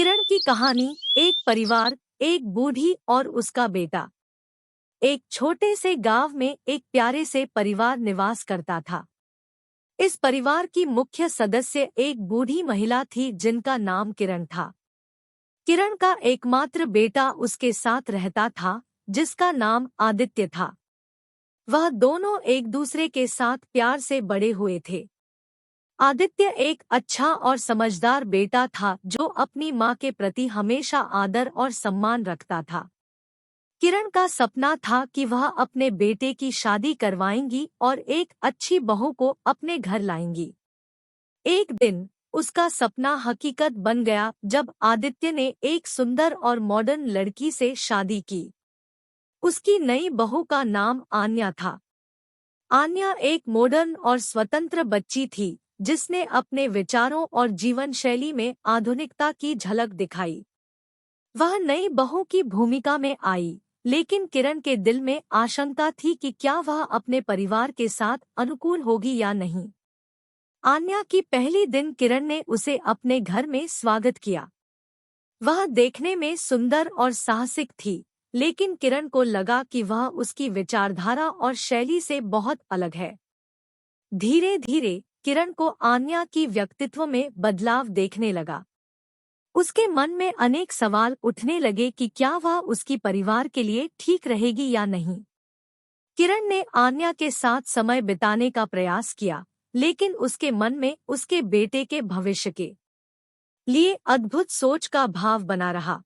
किरण की कहानी। एक परिवार, एक बूढ़ी और उसका बेटा। एक छोटे से गांव में एक प्यारे से परिवार निवास करता था। इस परिवार की मुख्य सदस्य एक बूढ़ी महिला थी जिनका नाम किरण था। किरण का एकमात्र बेटा उसके साथ रहता था जिसका नाम आदित्य था। वह दोनों एक दूसरे के साथ प्यार से बड़े हुए थे। आदित्य एक अच्छा और समझदार बेटा था जो अपनी माँ के प्रति हमेशा आदर और सम्मान रखता था। किरण का सपना था कि वह अपने बेटे की शादी करवाएंगी और एक अच्छी बहू को अपने घर लाएंगी। एक दिन उसका सपना हकीकत बन गया जब आदित्य ने एक सुंदर और मॉडर्न लड़की से शादी की। उसकी नई बहू का नाम आन्या था। आन्या एक मॉडर्न और स्वतंत्र बच्ची थी जिसने अपने विचारों और जीवन शैली में आधुनिकता की झलक दिखाई। वह नई बहू की भूमिका में आई, लेकिन किरण के दिल में आशंका थी कि क्या वह अपने परिवार के साथ अनुकूल होगी या नहीं। आन्या की पहली दिन किरण ने उसे अपने घर में स्वागत किया। वह देखने में सुंदर और साहसिक थी, लेकिन किरण को लगा कि वह उसकी विचारधारा और शैली से बहुत अलग है। धीरे धीरे किरण को आन्या की व्यक्तित्व में बदलाव देखने लगा। उसके मन में अनेक सवाल उठने लगे कि क्या वह उसकी परिवार के लिए ठीक रहेगी या नहीं। किरण ने आन्या के साथ समय बिताने का प्रयास किया, लेकिन उसके मन में उसके बेटे के भविष्य के लिए अद्भुत सोच का भाव बना रहा।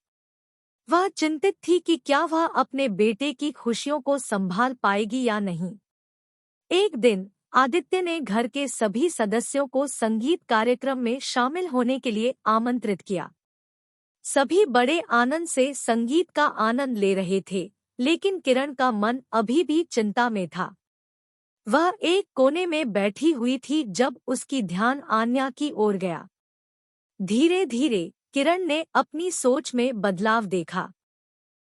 वह चिंतित थी कि क्या वह अपने बेटे की खुशियों को संभाल पाएगी या नहीं। एक दिन आदित्य ने घर के सभी सदस्यों को संगीत कार्यक्रम में शामिल होने के लिए आमंत्रित किया। सभी बड़े आनंद से संगीत का आनंद ले रहे थे, लेकिन किरण का मन अभी भी चिंता में था। वह एक कोने में बैठी हुई थी जब उसकी ध्यान आन्या की ओर गया। धीरे धीरे किरण ने अपनी सोच में बदलाव देखा।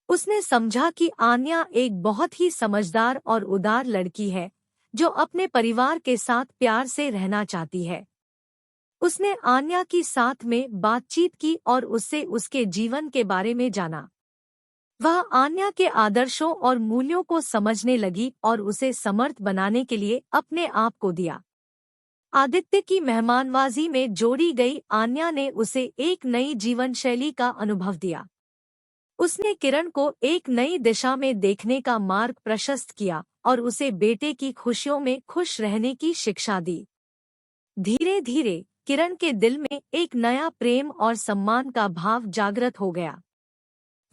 उसने समझा कि आन्या एक बहुत ही समझदार और उदार लड़की है जो अपने परिवार के साथ प्यार से रहना चाहती है। उसने आन्या की साथ में बातचीत की और उससे उसके जीवन के बारे में जाना। वह आन्या के आदर्शों और मूल्यों को समझने लगी और उसे समर्थ बनाने के लिए अपने आप को दिया। आदित्य की मेहमानवाजी में जोड़ी गई आन्या ने उसे एक नई जीवन शैली का अनुभव दिया। उसने किरण को एक नई दिशा में देखने का मार्ग प्रशस्त किया और उसे बेटे की खुशियों में खुश रहने की शिक्षा दी। धीरे धीरे किरण के दिल में एक नया प्रेम और सम्मान का भाव जागृत हो गया।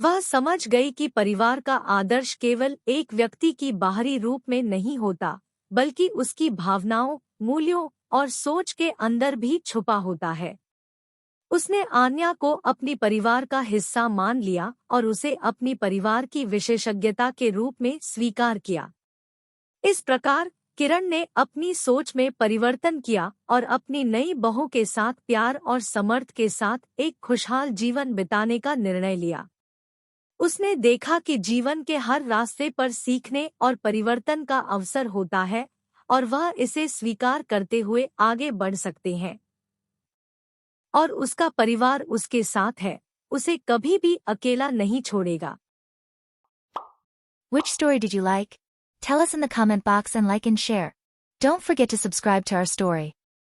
वह समझ गई कि परिवार का आदर्श केवल एक व्यक्ति की बाहरी रूप में नहीं होता, बल्कि उसकी भावनाओं, मूल्यों और सोच के अंदर भी छुपा होता है। उसने आन्या को अपनी परिवार का हिस्सा मान लिया और उसे अपनी परिवार की विशेषज्ञता के रूप में स्वीकार किया। इस प्रकार किरण ने अपनी सोच में परिवर्तन किया और अपनी नई बहू के साथ प्यार और समर्थ के साथ एक खुशहाल जीवन बिताने का निर्णय लिया। उसने देखा कि जीवन के हर रास्ते पर सीखने और परिवर्तन का अवसर होता है और वह इसे स्वीकार करते हुए आगे बढ़ सकते हैं। और उसका परिवार उसके साथ है, उसे कभी भी अकेला नहीं छोड़ेगा। Which story did you like? Tell us in the comment box and like and share. Don't forget to subscribe to our story.